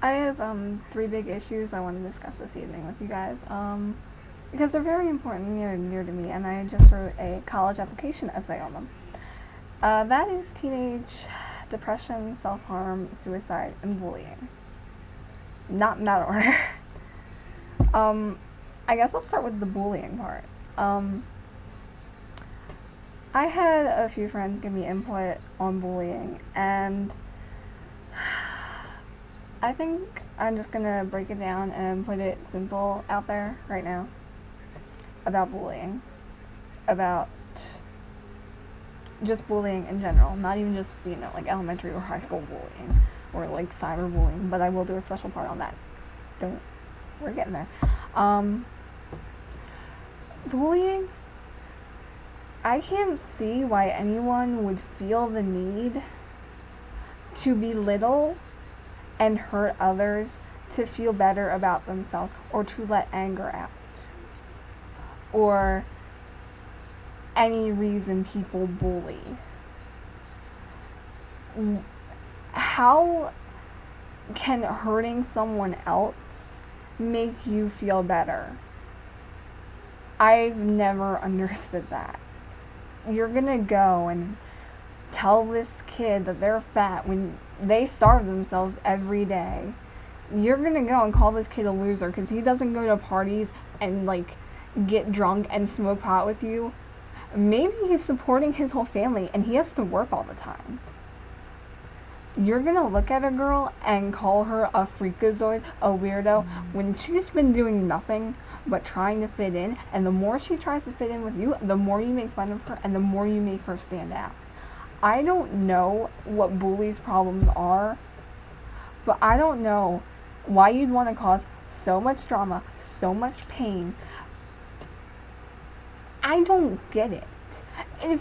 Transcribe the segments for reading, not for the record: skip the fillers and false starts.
I have three big issues I want to discuss this evening with you guys. Because they're very important and near to me, and I just wrote a college application essay on them. That is teenage depression, self harm, suicide, and bullying. Not in that order. I guess I'll start with the bullying part. I had a few friends give me input on bullying, and I think I'm just gonna break it down and put it simple out there right now about bullying. About just bullying in general, not even just, like elementary or high school bullying or like cyberbullying, but I will do a special part on that. We're getting there. Bullying, I can't see why anyone would feel the need to belittle and hurt others to feel better about themselves or to let anger out or any reason people bully. How can hurting someone else make you feel better? I've never understood that. You're gonna go and tell this kid that they're fat when they starve themselves every day. You're gonna go and call this kid a loser because he doesn't go to parties and like get drunk and smoke pot with you. Maybe he's supporting his whole family and he has to work all the time. You're gonna look at a girl and call her a freakazoid, a weirdo, when she's been doing nothing but trying to fit in, and the more she tries to fit in with you, the more you make fun of her and the more you make her stand out. I don't know what bullies' problems are, but I don't know why you'd want to cause so much drama, so much pain. I don't get it. If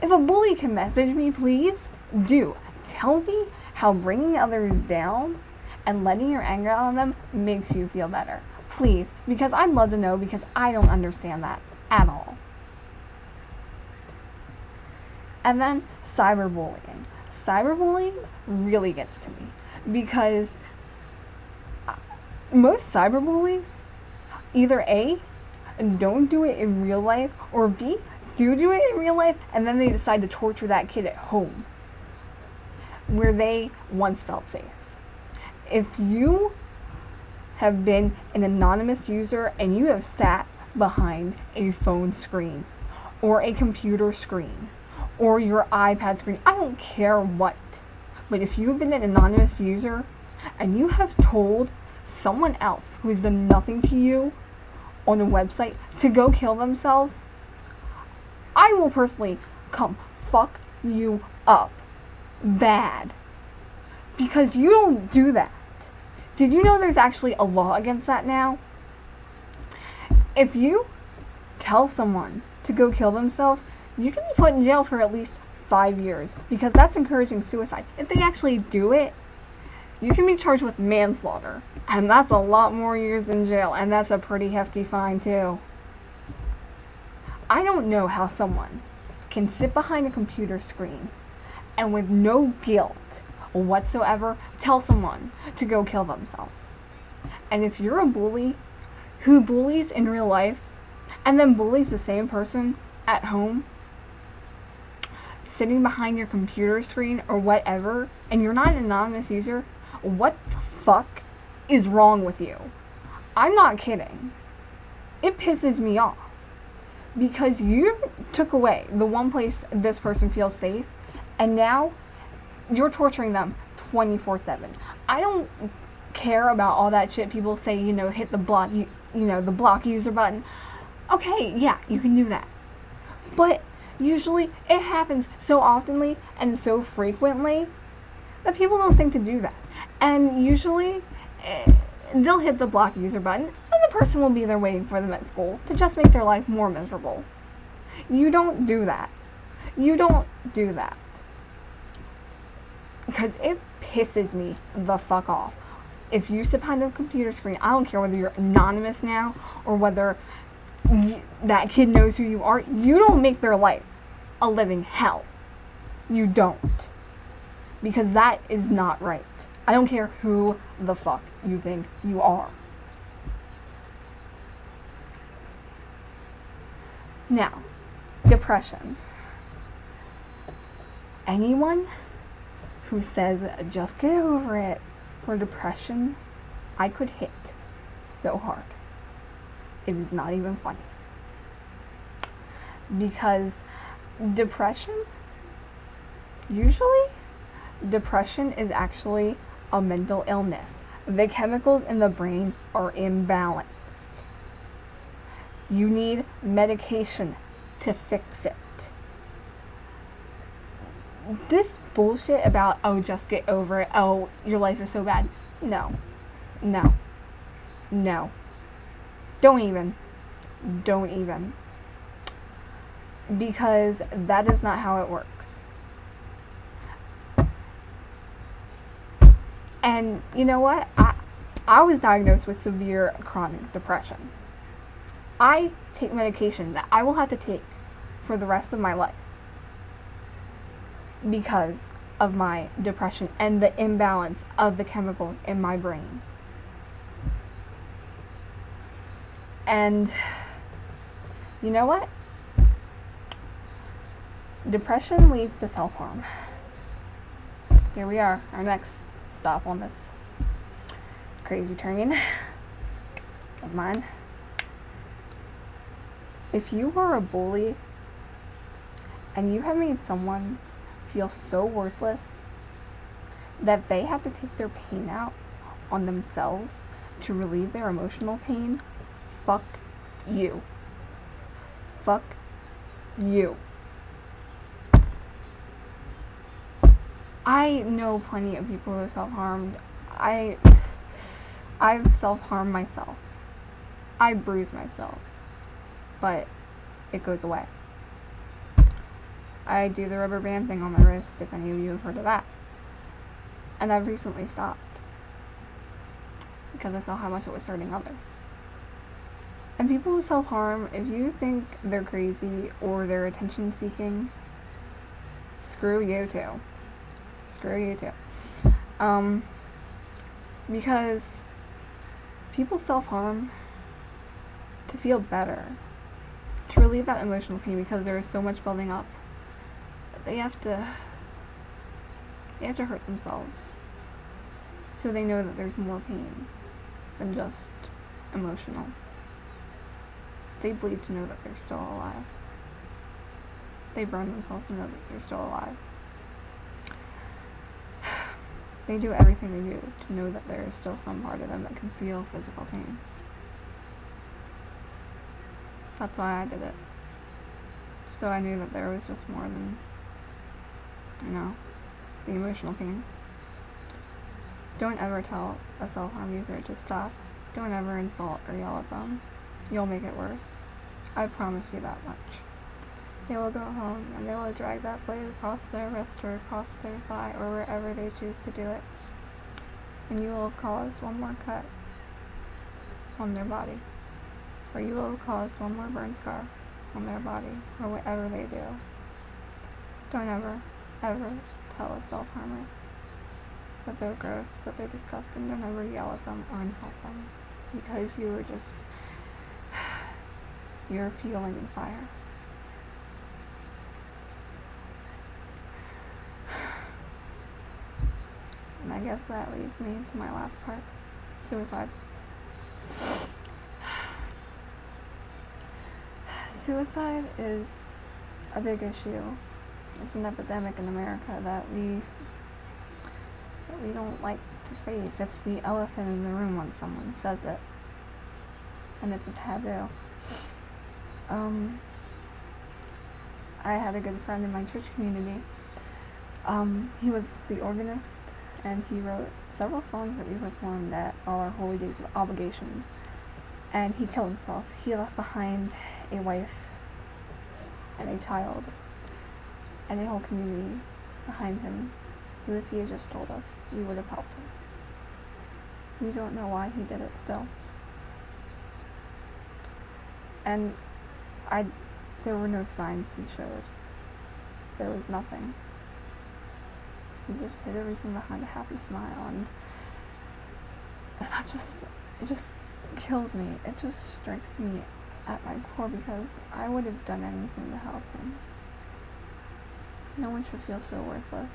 a bully can message me, please do. Tell me how bringing others down and letting your anger out on them makes you feel better. Please, because I'd love to know, because I don't understand that at all. And then cyberbullying. Cyberbullying really gets to me because most cyberbullies either A, don't do it in real life, or B, do it in real life and then they decide to torture that kid at home where they once felt safe. If you have been an anonymous user and you have sat behind a phone screen or a computer screen or your iPad screen, I don't care what, but if you have been an anonymous user and you have told someone else who has done nothing to you on a website to go kill themselves, I will personally come fuck you up bad because you don't do that. Did you know there's actually a law against that now? If you tell someone to go kill themselves, you can be put in jail for at least 5 years because that's encouraging suicide. If they actually do it, you can be charged with manslaughter, and that's a lot more years in jail, and that's a pretty hefty fine too. I don't know how someone can sit behind a computer screen and with no guilt whatsoever tell someone to go kill themselves. And if you're a bully who bullies in real life and then bullies the same person at home, sitting behind your computer screen or whatever, and you're not an anonymous user, what the fuck is wrong with you? I'm not kidding. It pisses me off because you took away the one place this person feels safe and now you're torturing them 24/7. I don't care about all that shit people say, hit the block, the block user button. Okay, yeah, you can do that. But usually it happens so oftenly and so frequently that people don't think to do that. And usually they'll hit the block user button and the person will be there waiting for them at school to just make their life more miserable. You don't do that. You don't do that. Because it pisses me the fuck off. If you sit behind a computer screen, I don't care whether you're anonymous now or whether that kid knows who you are, you don't make their life a living hell. You don't. Because that is not right. I don't care who the fuck you think you are. Now, depression. Anyone who says just get over it for depression, I could hit so hard. It is not even funny. Because depression is actually a mental illness. The chemicals in the brain are imbalanced. You need medication to fix it. This bullshit about, oh, just get over it, oh, your life is so bad. No. No. No. Don't even. Because that is not how it works. And you know what? I was diagnosed with severe chronic depression. I take medication that I will have to take for the rest of my life because of my depression and the imbalance of the chemicals in my brain. And you know what? Depression leads to self-harm. Here we are, our next stop on this crazy train of mine. If you are a bully and you have made someone feel so worthless that they have to take their pain out on themselves to relieve their emotional pain, fuck you. Fuck you. I know plenty of people who have self-harmed. I've self-harmed myself. I bruise myself. But it goes away. I do the rubber band thing on my wrist, if any of you have heard of that. And I've recently stopped. Because I saw how much it was hurting others. And people who self-harm, if you think they're crazy or they're attention seeking, screw you too. Screw you too. Because people self-harm to feel better, to relieve that emotional pain, because there is so much building up. They have to hurt themselves so they know that there's more pain than just emotional. They bleed to know that they're still alive. They burn themselves to know that they're still alive. They do everything they do to know that there is still some part of them that can feel physical pain. That's why I did it. So I knew that there was just more than, the emotional pain. Don't ever tell a self-harm user to stop. Don't ever insult or yell at them. You'll make it worse. I promise you that much. They will go home and they will drag that blade across their wrist or across their thigh or wherever they choose to do it. And you will cause one more cut on their body. Or you will have caused one more burn scar on their body, or whatever they do. Don't ever, ever tell a self-harmer that they're gross, that they're disgusting. Don't ever yell at them or insult them, because you are just, you're fueling the fire. And I guess that leads me to my last part, suicide. Suicide is a big issue. It's an epidemic in America that we don't like to face. It's the elephant in the room when someone says it. And it's a taboo. I had a good friend in my church community. He was the organist, and he wrote several songs that we performed at all our holy days of obligation. And he killed himself. He left behind a wife and a child and a whole community behind him, who, if he had just told us, we would have helped him. We don't know why he did it still. And there were no signs he showed. There was nothing. he just hid everything behind a happy smile, and that it just kills me. It just strikes me at my core, because I would have done anything to help him. No one should feel so worthless.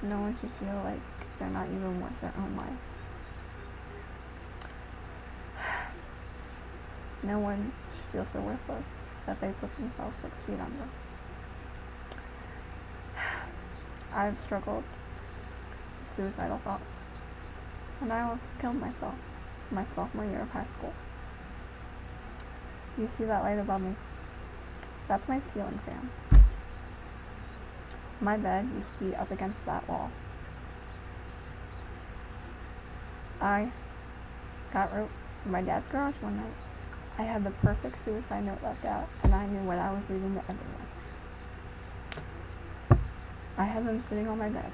No one should feel like they're not even worth their own life. No one should feel so worthless that they put themselves 6 feet under. I've struggled with suicidal thoughts, and I almost killed myself my sophomore year of high school. You see that light above me? That's my ceiling fan. My bed used to be up against that wall. I got roped in my dad's garage one night. I had the perfect suicide note left out, and I knew what I was leaving to everyone. I had them sitting on my bed,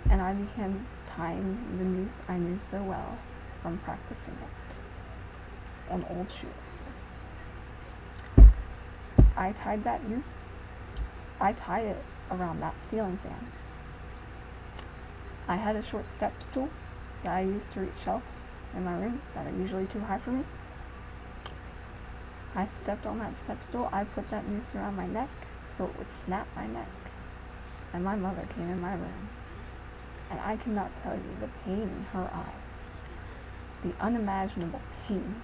and I began tying the noose I knew so well from practicing it on old shoelaces. I tied that noose. I tied it around that ceiling fan. I had a short step stool that I used to reach shelves in my room that are usually too high for me. I stepped on that step stool. I put that noose around my neck so it would snap my neck. And my mother came in my room, and I cannot tell you the pain in her eyes, the unimaginable pain.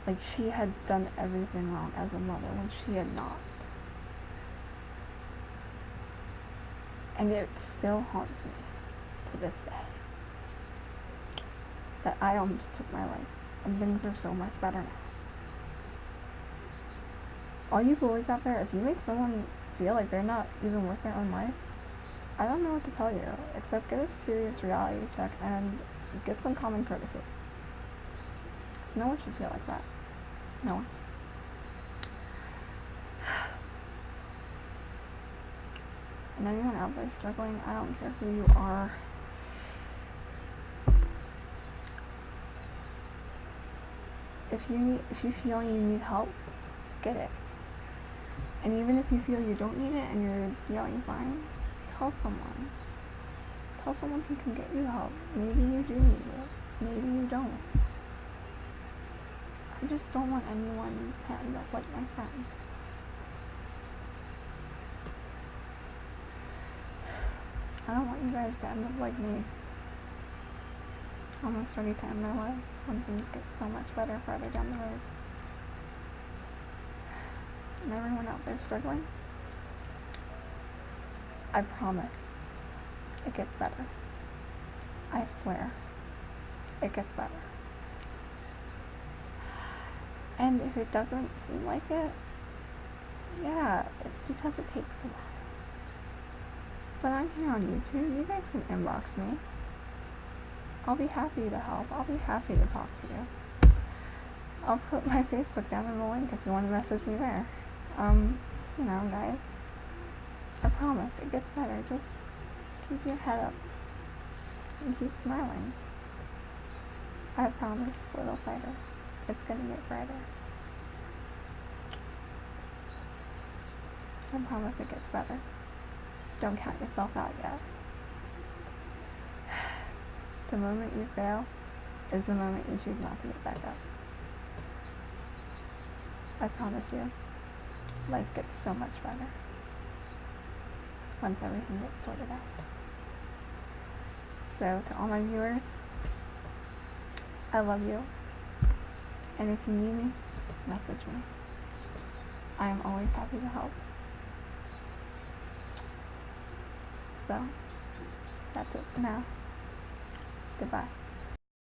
Like she had done everything wrong as a mother when she had not. And it still haunts me to this day that I almost took my life, and things are so much better now. All you boys out there, if you make someone feel like they're not even worth their own life, I don't know what to tell you, except get a serious reality check and get some common courtesy. Because no one should feel like that. No one. And anyone out there struggling, I don't care who you are. If you feel you need help, get it. And even if you feel you don't need it and you're feeling fine, tell someone. Tell someone who can get you help. Maybe you do need it. Maybe you don't. I just don't want anyone to end up like my friend. I don't want you guys to end up like me. Almost ready to end their lives when things get so much better farther down the road. And everyone out there struggling, I promise it gets better. I swear it gets better. And if it doesn't seem like it, yeah, it's because it takes a while. But I'm here on YouTube. You guys can inbox me. I'll be happy to help. I'll be happy to talk to you. I'll put my Facebook down in the link if you want to message me there. You know, guys, I promise it gets better. Just keep your head up and keep smiling. I promise, little fighter, it's gonna get brighter. I promise it gets better. Don't count yourself out yet. The moment you fail is the moment you choose not to get back up. I promise you, life gets so much better once everything gets sorted out. So, to all my viewers, I love you. And if you need me, message me. I am always happy to help. So, that's it for now. Goodbye.